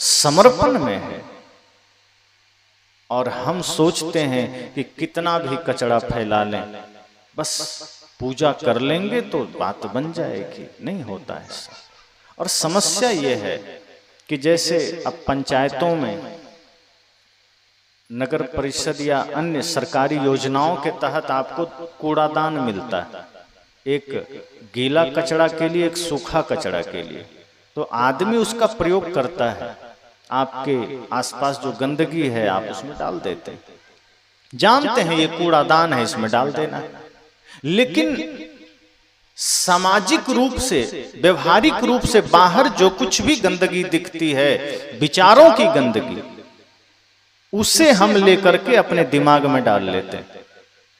समर्पण में है। और हम सोचते हैं कि कितना भी कचरा फैला लें, बस पूजा कर लेंगे तो बात बन जाएगी। नहीं होता ऐसा। और समस्या ये है कि जैसे अब पंचायतों में नगर परिषद या अन्य सरकारी योजनाओं के तहत आपको कूड़ादान मिलता है, एक गीला कचरा के लिए, एक सूखा कचरा के लिए। तो आदमी उसका प्रयोग करता है, आपके आसपास जो गंदगी है आप उसमें डाल देते हैं, जानते हैं ये कूड़ादान है, इसमें डाल देना है। लेकिन सामाजिक रूप से, व्यवहारिक रूप से बाहर जो कुछ भी गंदगी दिखती है, विचारों की गंदगी, उसे हम लेकर के अपने दिमाग में डाल लेते हैं।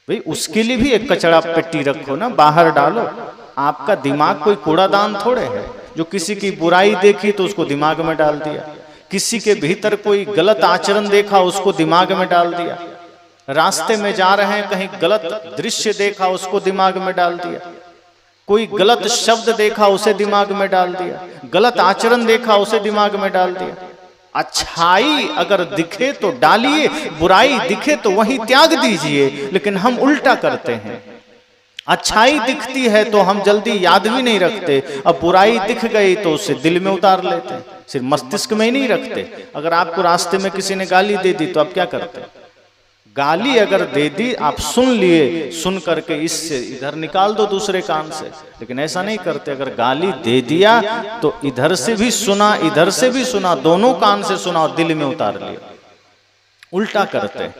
भाई उसके लिए भी एक कचरा पेटी रखो ना, बाहर डालो। आपका दिमाग कोई कूड़ादान थोड़े है जो किसी की बुराई देखी तो उसको दिमाग में डाल दिया, किसी के भीतर कोई गलत आचरण देखा उसको दिमाग में डाल दिया, रास्ते में जा रहे हैं कहीं गलत दृश्य देखा उसको दिमाग में डाल दिया, कोई गलत शब्द देखा उसे दिमाग में डाल दिया, गलत आचरण देखा उसे दिमाग में डाल दिया। अच्छाई अगर दिखे तो डालिए, बुराई दिखे तो वहीं त्याग दीजिए। लेकिन हम उल्टा करते हैं, अच्छाई दिखती है तो हम जल्दी याद भी नहीं रखते, अब बुराई दिख गई तो उसे दिल में उतार लेते हैं, सिर्फ मस्तिष्क में ही नहीं रखते। अगर आपको रास्ते में किसी ने गाली दे दी तो आप क्या करते? गाली अगर दे दी, आप सुन लिए, सुन करके इससे इधर निकाल दो दूसरे कान से, लेकिन ऐसा नहीं करते। अगर गाली दे दिया तो इधर से भी सुना, इधर से भी सुना, दोनों कान से सुना और दिल में उतार लिया। उल्टा करते।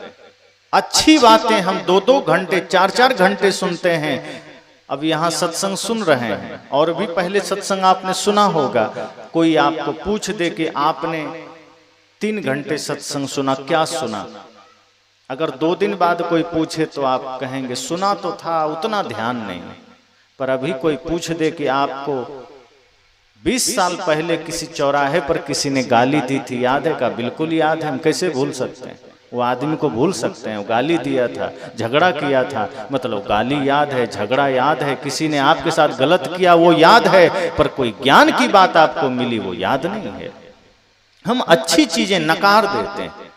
अच्छी बातें हम 2-2 घंटे 4-4 घंटे सुनते हैं। अब यहाँ सत्संग सुन रहे हैं और भी पहले सत्संग आपने सुना होगा, कोई आपको पूछ दे कि आपने 3 घंटे सत्संग सुना, क्या सुना? अगर 2 दिन बाद कोई पूछे तो आप कहेंगे सुना तो था, उतना ध्यान नहीं। पर अभी कोई पूछ दे कि आपको 20 साल पहले किसी चौराहे पर किसी ने गाली दी थी, याद है? का बिल्कुल याद है। हम कैसे भूल सकते हैं? वो आदमी को भूल सकते हैं? वो गाली दिया था, झगड़ा किया था, मतलब गाली याद है, झगड़ा याद है, किसी ने आपके साथ गलत किया वो याद है, पर कोई ज्ञान की बात आपको मिली वो याद नहीं है। हम अच्छी चीजें नकार देते हैं,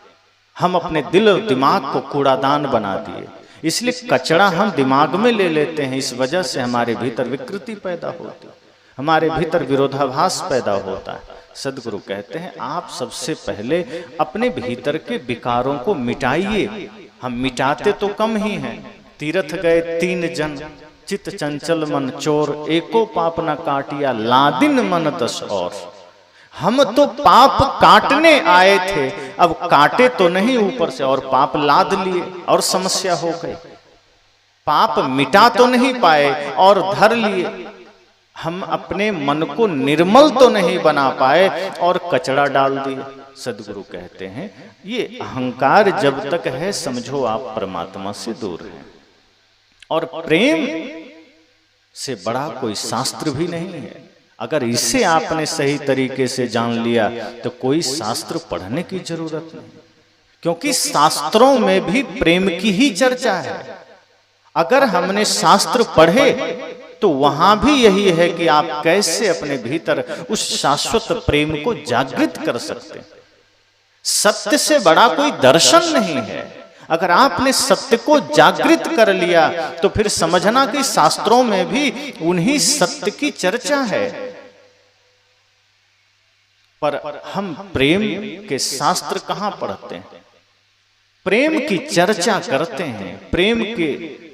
हम अपने दिल और दिमाग को कूड़ादान बना दिए, इसलिए कचरा हम दिमाग में ले लेते हैं। इस वजह से हमारे भीतर विकृति पैदा होती है, हमारे भीतर विरोधाभास पैदा होता है। सदगुरु कहते हैं आप सबसे पहले अपने भीतर के विकारों को मिटाइए। हम मिटाते तो कम ही हैं। तीर्थ गए 3 जन, चित चंचल मन चोर, एको पाप न काटिया, लादिन मन 10 और। हम तो पाप काटने आए थे, अब काटे तो नहीं ऊपर से और पाप लाद लिए और समस्या हो गई। पाप मिटा तो नहीं पाए और धर लिए। हम अपने मन को निर्मल तो नहीं बना पाए और कचरा डाल दिए। सदगुरु कहते हैं ये अहंकार जब तक है समझो आप परमात्मा से दूर हैं। और प्रेम से बड़ा कोई शास्त्र भी नहीं है। अगर इसे आपने सही तरीके से जान लिया तो कोई शास्त्र पढ़ने की जरूरत नहीं, क्योंकि शास्त्रों में भी प्रेम की ही चर्चा है। अगर हमने शास्त्र पढ़े तो वहां भी यही है कि आप कैसे अपने भीतर उस शाश्वत प्रेम को जागृत कर सकते हैं। सत्य से बड़ा कोई दर्शन नहीं है। अगर आपने सत्य को जागृत कर लिया तो फिर समझना कि शास्त्रों में भी उन्हीं सत्य की चर्चा है। पर हम प्रेम के शास्त्र कहां पढ़ते हैं? प्रेम की चर्चा करते हैं, प्रेम के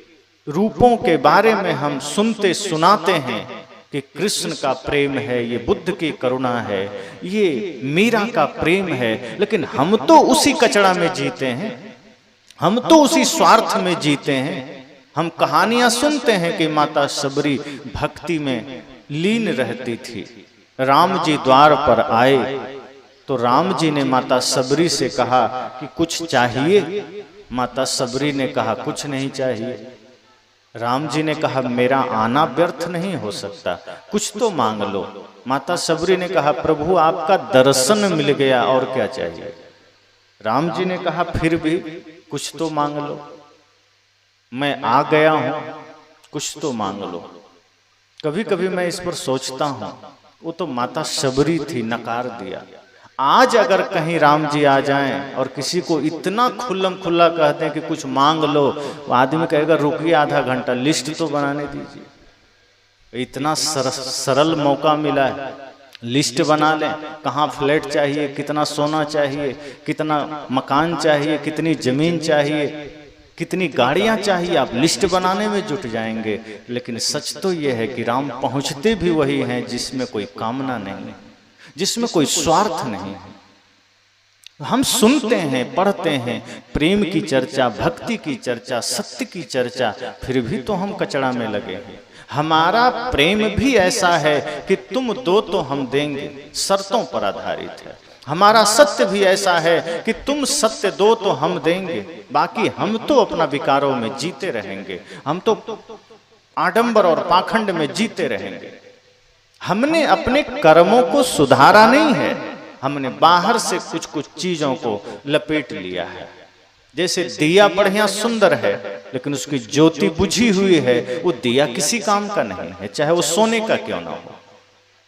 रूपों के बारे में हम सुनते सुनाते हैं कि कृष्ण का प्रेम है, ये बुद्ध की करुणा है, ये मीरा का प्रेम है। लेकिन हम तो उसी कचरा में जीते हैं, हम तो उसी स्वार्थ में जीते हैं। हम कहानियां सुनते हैं कि माता सबरी भक्ति में लीन रहती थी। राम जी द्वार पर आए तो राम जी ने माता सबरी से कहा कि कुछ चाहिए? माता सबरी ने कहा कुछ नहीं चाहिए। राम जी ने कहा मेरा आना व्यर्थ नहीं हो सकता, कुछ तो मांग लो। माता सबरी ने कहा प्रभु आपका दर्शन मिल गया और क्या चाहिए? राम जी ने कहा फिर भी कुछ तो मांग लो, मैं आ गया हूं, कुछ तो मांग लो। कभी कभी मैं इस पर सोचता हूं, वो तो माता सबरी थी, नकार दिया। आज अगर कहीं राम जी आ जाएं और किसी को इतना खुल्लम खुल्ला कहते हैं कि कुछ मांग लो, वो आदमी कहेगा रुकिए आधा घंटा, लिस्ट तो बनाने दीजिए। इतना सरल मौका मिला है, लिस्ट बना लें, कहाँ फ्लैट चाहिए, कितना सोना चाहिए, कितना मकान चाहिए, कितनी जमीन चाहिए, कितनी गाड़ियां चाहिए, आप लिस्ट बनाने में जुट जाएंगे। लेकिन सच तो यह है कि राम पहुंचते भी वही हैं जिसमें कोई कामना नहीं, जिसमें कोई स्वार्थ नहीं है। हम सुनते हैं, पढ़ते हैं प्रेम की चर्चा, भक्ति की चर्चा, सत्य की चर्चा, फिर भी तो हम कचड़ा में लगे हैं। हमारा प्रेम भी ऐसा है कि तुम दो तो हम देंगे, शर्तों पर आधारित है। हमारा सत्य भी ऐसा है कि तुम सत्य दो तो हम देंगे, बाकी हम तो अपना विकारों में जीते रहेंगे, हम तो आडंबर और पाखंड में जीते रहेंगे। हमने अपने कर्मों को सुधारा नहीं है, हमने बाहर से कुछ कुछ चीजों को लपेट लिया है। जैसे दिया बढ़िया सुंदर है लेकिन उसकी ज्योति बुझी हुई है, वो दिया किसी काम का नहीं है, चाहे वो सोने का क्यों ना हो।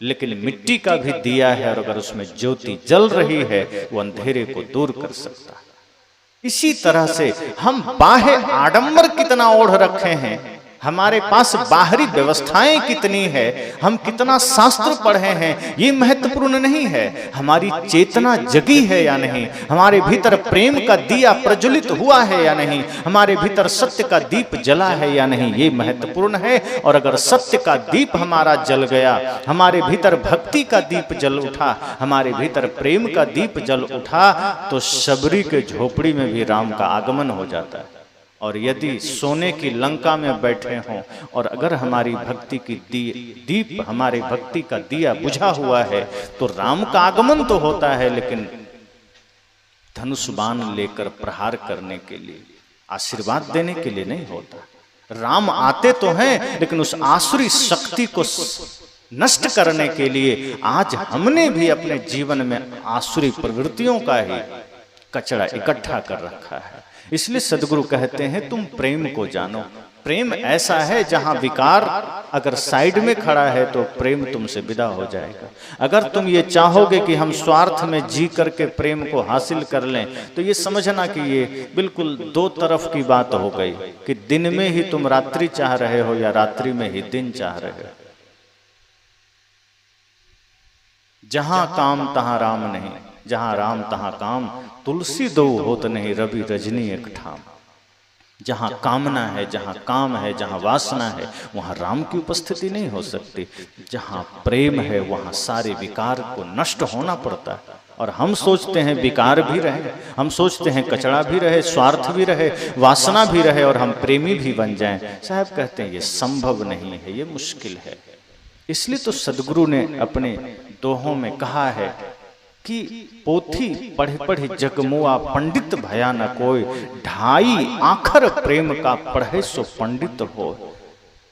लेकिन मिट्टी का भी दिया है और अगर उसमें ज्योति जल रही है वो अंधेरे को दूर कर सकता है। इसी तरह से हम बाह्य आडंबर कितना ओढ़ रखे हैं, हमारे पास बाहरी व्यवस्थाएं कितनी है, हम कितना शास्त्र पढ़े हैं, ये महत्वपूर्ण नहीं है। हमारी चेतना जगी है या नहीं, हमारे भीतर प्रेम का दिया प्रज्वलित हुआ है या नहीं, हमारे भीतर सत्य का दीप जला है या नहीं, ये महत्वपूर्ण है। और अगर सत्य का दीप हमारा जल गया, हमारे भीतर भक्ति का दीप जल उठा, हमारे भीतर प्रेम का दीप जल उठा, तो शबरी के झोपड़ी में भी राम का आगमन हो जाता है। और यदि सोने की लंका में बैठे हों और अगर हमारी भक्ति की दीप हमारे भक्ति का दिया बुझा हुआ है, तो राम का आगमन तो होता है, लेकिन धनुष बाण लेकर प्रहार करने के लिए, आशीर्वाद देने के लिए नहीं होता। राम आते तो हैं लेकिन उस आसुरी शक्ति को नष्ट करने के लिए आज हमने भी अपने जीवन में आसुरी प्रवृत्तियों का ही कचरा इकट्ठा कर रखा है। इसलिए सदगुरु कहते हैं तुम प्रेम को जानो। प्रेम ऐसा है जहां विकार अगर साइड में खड़ा है तो प्रेम तुमसे विदा हो जाएगा। अगर तुम ये चाहोगे कि हम स्वार्थ में जी करके प्रेम को हासिल कर लें, तो ये समझना कि ये बिल्कुल दो तरफ की बात हो गई कि दिन में ही तुम रात्रि चाह रहे हो या रात्रि में ही दिन चाह रहे हो। जहां काम तहां राम नहीं, जहां राम तहां काम, तुलसी दो होत नहीं रवि रजनी एक ठाम। जहां कामना है, जहां काम है, जहां वासना है, वहां राम की उपस्थिति नहीं हो सकती। जहां प्रेम है वहां सारे विकार को नष्ट होना पड़ता है। और हम सोचते हैं विकार भी रहे, हम सोचते हैं कचरा भी रहे, स्वार्थ भी रहे, वासना भी रहे और हम प्रेमी भी बन जाएं। साहब कहते हैं ये संभव नहीं है, ये मुश्किल है। इसलिए तो सदगुरु ने अपने दोहों में कहा है कि पोथी पढ़े पढ़े जगमुआ पंडित भया न कोई, ढाई आखर प्रेम का पढ़े सो पंडित हो।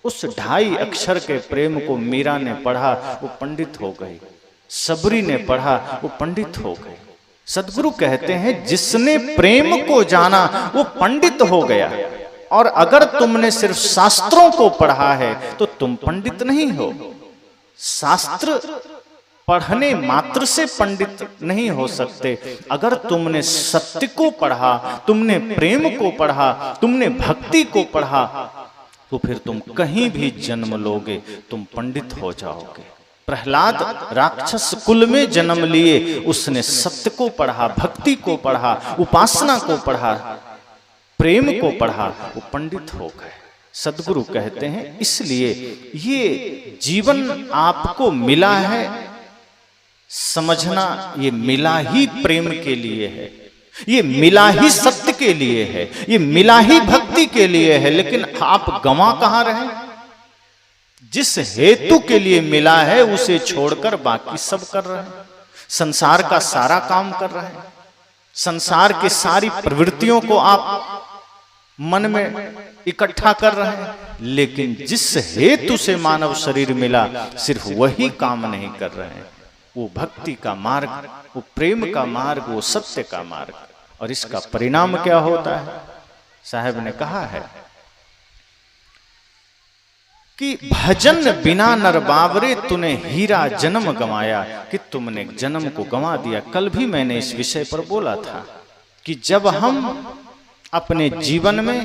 उस ढाई अक्षर के प्रेम को मीरा ने पढ़ा, वो पंडित हो गई। सबरी ने पढ़ा, वो पंडित हो गई। सदगुरु कहते हैं जिसने प्रेम को जाना वो पंडित हो गया। और अगर तुमने सिर्फ शास्त्रों को पढ़ा है तो तुम पंडित नहीं हो। शास्त्र पढ़ने मात्र से पंडित नहीं हो सकते। अगर तुमने सत्य को पढ़ा, तुमने प्रेम को पढ़ा, तुमने भक्ति को पढ़ा, तो फिर तुम कहीं भी जन्म लोगे तुम पंडित हो जाओगे। प्रहलाद राक्षस कुल में जन्म लिए, उसने सत्य को पढ़ा, भक्ति को पढ़ा, उपासना को पढ़ा, प्रेम को पढ़ा, वो पंडित हो गए। सदगुरु कहते हैं इसलिए ये जीवन आपको मिला है, समझना ये मिला ही प्रेम के लिए है, ये मिला ही सत्य के लिए है, ये मिला ही भक्ति के लिए है। लेकिन आप गंवा कहां रहे? जिस हेतु के लिए मिला है उसे छोड़कर बाकी सब कर रहे हैं। संसार का सारा काम कर रहे हैं, संसार की सारी प्रवृत्तियों को आप मन में इकट्ठा कर रहे हैं, लेकिन जिस हेतु से मानव शरीर मिला सिर्फ वही काम नहीं कर रहे हैं। वो भक्ति का मार्ग, वो प्रेम का मार्ग, वो सत्य का मार्ग। और इसका परिणाम क्या होता है? साहब ने कहा है कि भजन बिना नर बावरे तूने हीरा जन्म गंवाया, कि तुमने जन्म को गंवा दिया। कल भी मैंने इस विषय पर बोला था कि जब हम अपने जीवन में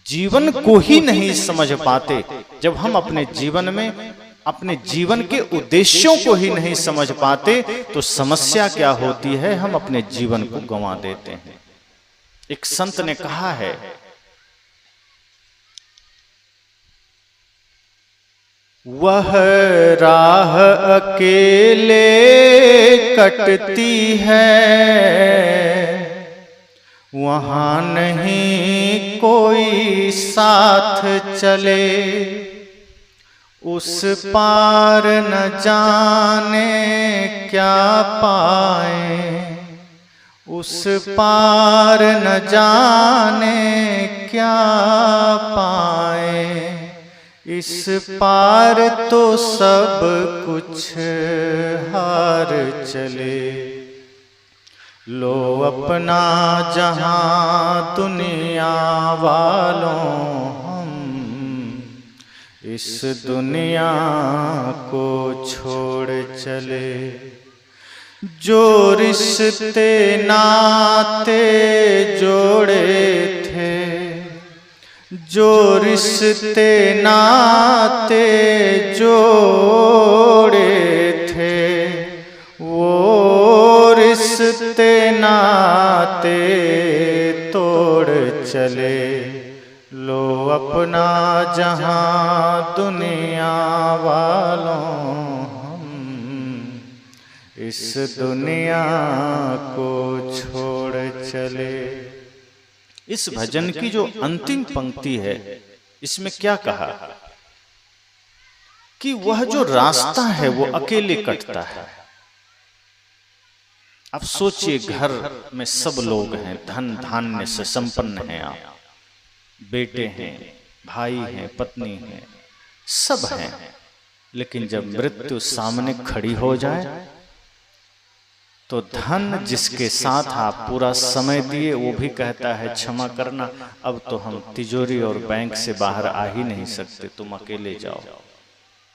जीवन को ही नहीं समझ पाते, जब हम अपने जीवन में अपने जीवन के उद्देश्यों को ही नहीं समझ पाते, तो समस्या क्या होती है, हम अपने जीवन को गंवा देते हैं। एक संत ने कहा है, वह राह अकेले कटती है, वहां नहीं कोई साथ चले, उस पार न जाने क्या पाए, उस पार न जाने क्या पाए, इस पार तो सब कुछ हार चले। लो अपना जहां दुनिया वालों, हम इस दुनिया को छोड़ चले। जो रिश्ते नाते जोड़े थे, जो रिश्ते नाते जोड़े थे, वो रिश्ते नाते तोड़ चले। लो अपना जहां दुनिया वालों, हम इस दुनिया को छोड़ चले। इस भजन की जो अंतिम पंक्ति है, इसमें क्या कहा कि वह जो रास्ता है वो अकेले कटता है। अब सोचिए, घर में सब लोग हैं, धन धान्य से संपन्न हैं, आप बेटे हैं, भाई हैं, पत्नी हैं, सब हैं, लेकिन जब मृत्यु सामने खड़ी हो जाए तो धन जिसके साथ आप पूरा समय दिए वो भी कहता है क्षमा करना, अब तो हम तिजोरी और बैंक से बाहर आ ही नहीं सकते, तुम अकेले जाओ।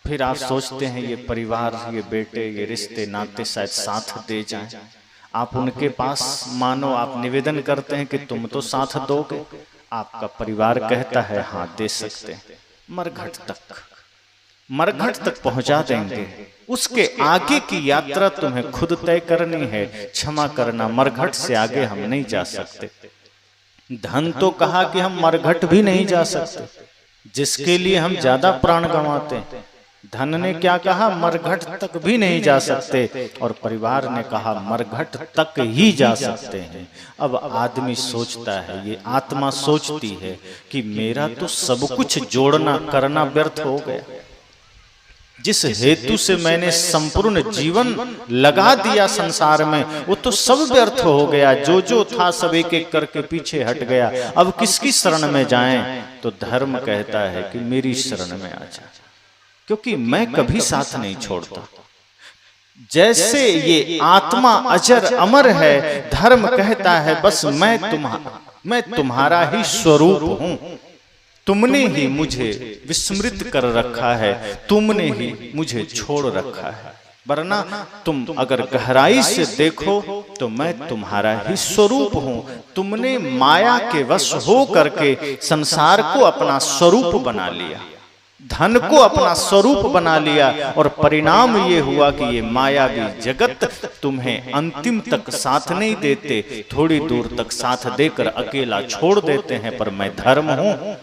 फिर आप सोचते हैं ये परिवार, ये बेटे, ये रिश्ते नाते शायद साथ दे जाएं। आप उनके पास मानो आप निवेदन करते हैं कि तुम तो साथ दोगे, आपका परिवार कहता है हाँ दे सकते हैं। मरघट तक पहुंचा देंगे, उसके आगे की यात्रा तुम्हें खुद तय करनी है। क्षमा करना, मरघट से आगे हम नहीं जा सकते। धन तो कहा कि हम मरघट भी नहीं जा सकते, जिसके लिए हम ज्यादा प्राण गंवाते हैं। धन ने क्या कहा, मरघट तक भी नहीं जा सकते, और परिवार ने कहा मरघट तक ही जा सकते हैं। अब आदमी सोचता है, ये आत्मा सोचती है कि मेरा तो सब कुछ जोड़ना करना व्यर्थ हो गया। जिस हेतु से मैंने संपूर्ण जीवन लगा दिया संसार में, वो तो सब व्यर्थ हो गया। जो जो था सब एक एक करके पीछे हट गया। अब किसकी शरण में जाएं? तो धर्म कहता है कि मेरी शरण में आ जा, क्योंकि मैं कभी साथ नहीं छोड़ता। जैसे ये आत्मा अजर अमर है, धर्म कहता है बस मैं तुम्हारा ही स्वरूप हूं। तुमने ही मुझे विस्मृत कर रखा है, तुमने ही मुझे छोड़ रखा है। वरना तुम अगर गहराई से देखो तो मैं तुम्हारा ही स्वरूप हूं। तुमने माया के वश हो करके संसार को अपना स्वरूप बना लिया, धन को अपना स्वरूप बना लिया, और परिणाम ये हुआ कि ये मायावी जगत तुम्हें अंतिम तक साथ नहीं देते, थोड़ी दूर तक साथ देकर अकेला छोड़ देते हैं। पर मैं धर्म हूं,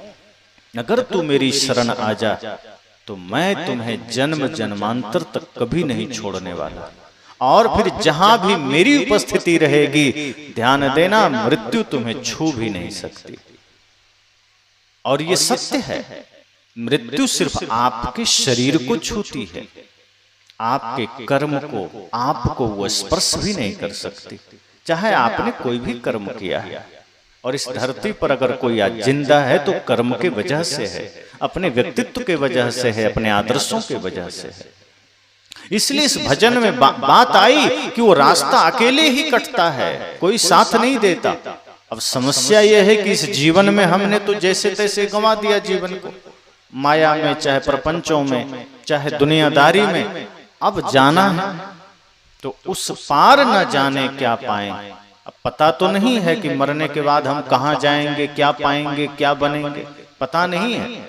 अगर तू मेरी शरण आ जा तो मैं तुम्हें जन्म जन्मांतर तक कभी नहीं छोड़ने वाला। और फिर जहां भी मेरी उपस्थिति रहेगी, ध्यान देना, मृत्यु तुम्हें छू भी नहीं सकती। और ये सत्य है, मृत्यु सिर्फ आपके शरीर को छूती है, आपके कर्म को, आपको वो स्पर्श भी नहीं कर सकती, चाहे आपने कोई भी कर्म किया है। और इस धरती पर अगर कोई आज जिंदा है तो कर्म के वजह से है, अपने व्यक्तित्व के वजह से है, अपने आदर्शों के वजह से है। इसलिए इस भजन में बात आई कि वो रास्ता अकेले ही कटता है, कोई साथ नहीं देता। अब समस्या यह है कि इस जीवन में हमने तो जैसे तैसे गंवा दिया जीवन को। माया में, चाहे प्रपंचों में, चाहे दुनियादारी में। अब जाना है तो उस पार न जाने क्या पाएं। अब पता तो नहीं है कि मरने के बाद हम कहाँ जाएंगे, क्या पाएंगे, क्या बनेंगे, पता नहीं है।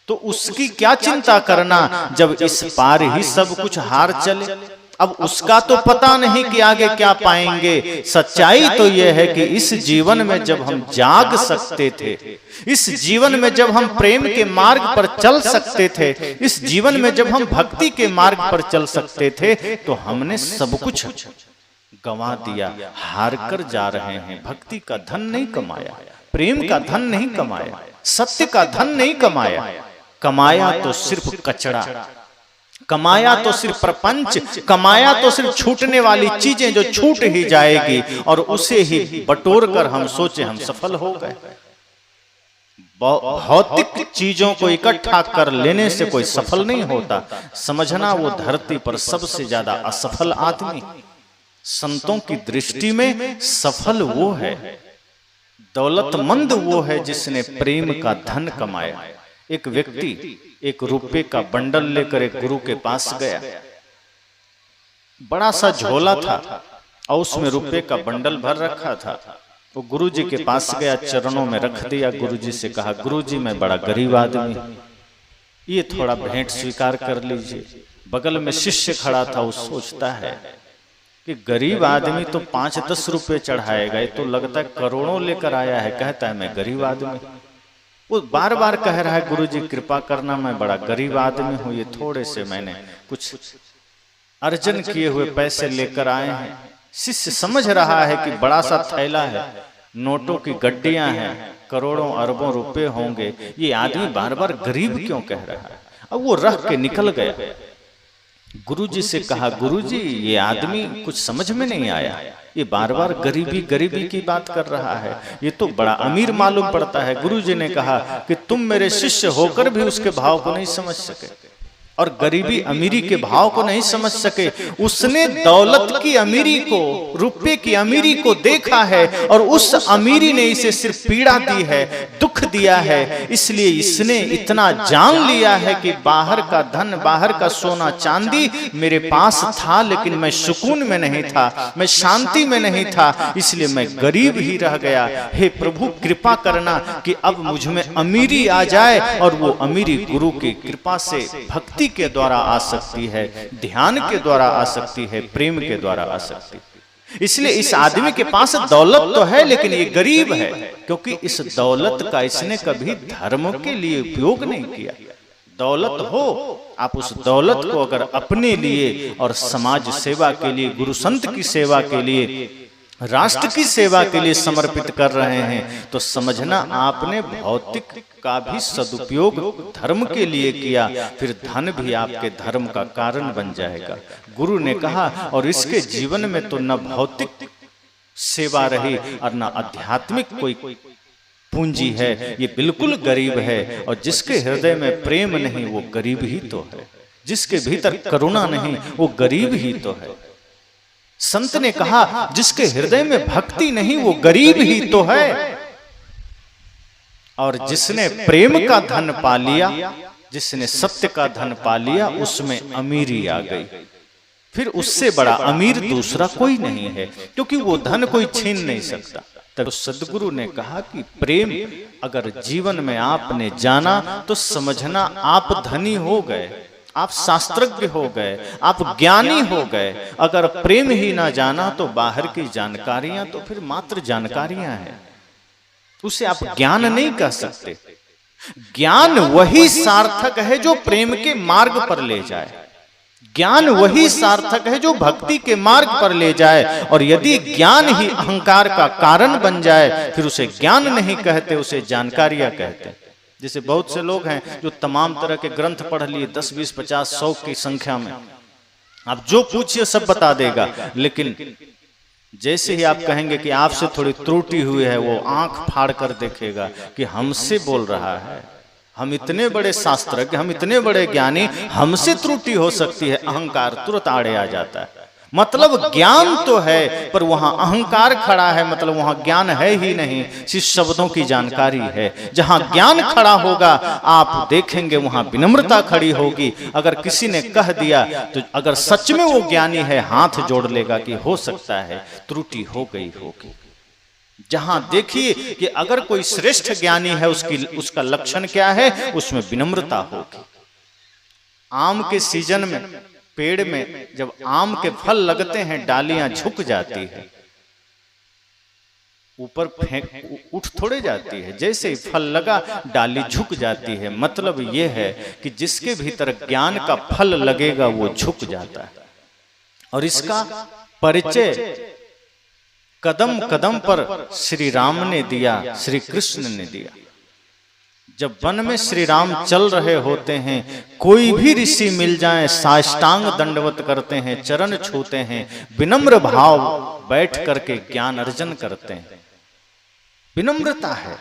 तो उसकी क्या चिंता करना जब इस पार ही सब कुछ हार चले। अब उसका तो पता नहीं कि आगे क्या पाएंगे। सच्चाई तो यह है कि इस जीवन में जब हम जाग सकते थे, इस जीवन में जब हम प्रेम के मार्ग पर चल सकते थे, इस जीवन में जब हम भक्ति के मार्ग पर चल सकते थे, तो हमने सब कुछ गंवा दिया, हार कर जा रहे हैं। भक्ति का धन नहीं कमाया, प्रेम का धन नहीं कमाया, सत्य का धन नहीं कमाया। कमाया तो सिर्फ कचरा, कमाया तो सिर्फ प्रपंच, कमाया तो सिर्फ छूटने वाली चीजें जो छूट ही जाएगी, और उसे ही बटोर कर हम सोचे हम सफल हो गए। भौतिक चीजों को इकट्ठा कर लेने से कोई सफल नहीं होता। समझना वो धरती पर सबसे ज्यादा असफल आदमी। संतों की दृष्टि में सफल वो है, दौलतमंद वो है जिसने प्रेम का धन कमाया। एक व्यक्ति एक रुपए का बंडल लेकर एक गुरु के पास गया। बड़ा सा झोला था और उसमें रुपए का बंडल भर रखा था। वो गुरु जी के पास गया, चरणों में रख दिया। गुरु जी से कहा, गुरु जी मैं बड़ा गरीब आदमी, ये थोड़ा भेंट स्वीकार कर लीजिए। बगल में शिष्य खड़ा था, वो सोचता है कि गरीब आदमी तो 5-10 रुपए चढ़ाएगा, ये तो लगता है करोड़ों लेकर आया है। कहता है मैं गरीब आदमी। वो बार बार कह रहा है, गुरु जी कृपा करना, मैं बड़ा गरीब आदमी हूँ, ये थोड़े से मैंने कुछ अर्जन किए हुए पैसे लेकर आए हैं। शिष्य समझ रहा है कि बड़ा सा थैला है, नोटों की गड्डियां हैं, करोड़ों अरबों रुपए होंगे, ये आदमी बार बार गरीब क्यों कह रहा है। अब वो रख के निकल गया। गुरुजी से कहा, गुरुजी ये आदमी कुछ समझ में नहीं आया, ये बार बार गरीबी गरीबी की बात कर रहा है, ये तो बड़ा अमीर मालूम पड़ता है। गुरुजी ने कहा कि तुम मेरे शिष्य होकर भी उसके भाव को नहीं समझ सके और गरीबी अमीरी के भाव को नहीं समझ सके। उसने दौलत की अमीरी को, रुपए की अमीरी को देखा है और उस अमीरी ने इसे सिर्फ पीड़ा दी है, दुख दिया है। इसलिए इसने इतना जान लिया है कि बाहर का धन, बाहर का सोना चांदी मेरे पास था, लेकिन मैं सुकून में नहीं था, मैं शांति में नहीं था, इसलिए मैं गरीब ही रह गया। हे प्रभु कृपा करना कि अब मुझ में अमीरी आ जाए, और वो अमीरी गुरु की कृपा से भक्ति के द्वारा आ सकती है, ध्यान के द्वारा आ सकती है, प्रेम के द्वारा आ सकती है। इसलिए इस आदमी के पास दौलत तो है, लेकिन ये गरीब है, क्योंकि इस दौलत का इसने कभी धर्म के लिए उपयोग नहीं किया। दौलत हो, आप उस दौलत को अगर अपने लिए और समाज सेवा के लिए, गुरु संत की सेवा के लिए, राष्ट्र की सेवा के लिए समर्पित कर रहे हैं, तो समझना आपने भौतिक का भी सदुपयोग धर्म के लिए किया, फिर धन भी आपके धर्म का कारण बन जाएगा। गुरु ने कहा, और इसके जीवन में तो न भौतिक सेवा रही और न आध्यात्मिक कोई पूंजी है, ये बिल्कुल गरीब है। और जिसके हृदय में प्रेम नहीं वो गरीब ही तो है, जिसके भीतर करुणा नहीं वो गरीब ही तो है। संत ने कहा, जिसके हृदय में भक्ति नहीं वो गरीब ही तो है। और जिसने प्रेम का धन पा लिया, जिसने सत्य का धन पा लिया, उसमें अमीरी आ गई। फिर उससे बड़ा अमीर दूसरा कोई नहीं है, क्योंकि वो धन कोई छीन नहीं सकता। तब सदगुरु ने कहा कि प्रेम अगर जीवन में आपने जाना तो समझना आप धनी हो गए, आप शास्त्रज्ञ हो गए, आप ज्ञानी हो गए। अगर प्रेम ही ना जाना तो बाहर की जानकारियां तो फिर मात्र जानकारियां हैं, उसे आप ज्ञान नहीं कह सकते। ज्ञान वही सार्थक है जो प्रेम के मार्ग पर ले जाए, ज्ञान वही सार्थक है जो भक्ति के मार्ग पर ले जाए। और यदि ज्ञान ही अहंकार का कारण बन जाए, फिर उसे ज्ञान नहीं कहते, उसे जानकारियां कहते हैं। जैसे बहुत से लोग हैं जो तमाम तरह के ग्रंथ पढ़ लिए, 10, 20, 50, 100 की संख्या में, आप जो पूछिए सब बता देगा, लेकिन जैसे ही आप कहेंगे कि आपसे थोड़ी त्रुटि हुई है, वो आंख फाड़ कर देखेगा कि हमसे बोल रहा है, हम इतने बड़े शास्त्रज्ञ, हम इतने बड़े ज्ञानी, हमसे त्रुटि हो सकती है। अहंकार तुरंत आड़े आ जाता है। मतलब ज्ञान तो है पर वहां अहंकार खड़ा है, मतलब वहां ज्ञान है ही नहीं, सिर्फ शब्दों की जानकारी है। जहां ज्ञान खड़ा होगा आप देखेंगे वहां विनम्रता खड़ी होगी। अगर किसी ने कह दिया तो अगर सच में वो ज्ञानी है हाथ जोड़ लेगा कि हो सकता है त्रुटि हो गई होगी। जहां देखिए कि अगर कोई श्रेष्ठ ज्ञानी है उसका लक्षण क्या है, उसमें विनम्रता होगी। आम के सीजन में पेड़ में जब आम के फल लगते हैं डालियां झुक जाती है, ऊपर फेंक उठ थोड़े जाती है, जैसे ही फल लगा डाली झुक जाती है। मतलब यह है कि जिसके भीतर ज्ञान का फल लगेगा वो झुक जाता है। और इसका परिचय कदम कदम पर श्री राम ने दिया, श्री कृष्ण ने दिया। जब वन में श्री राम चल रहे होते हैं, कोई भी ऋषि मिल जाएं साष्टांग दंडवत करते हैं, चरण छूते हैं, विनम्र भाव बैठ करके ज्ञान अर्जन करते हैं। विनम्रता है।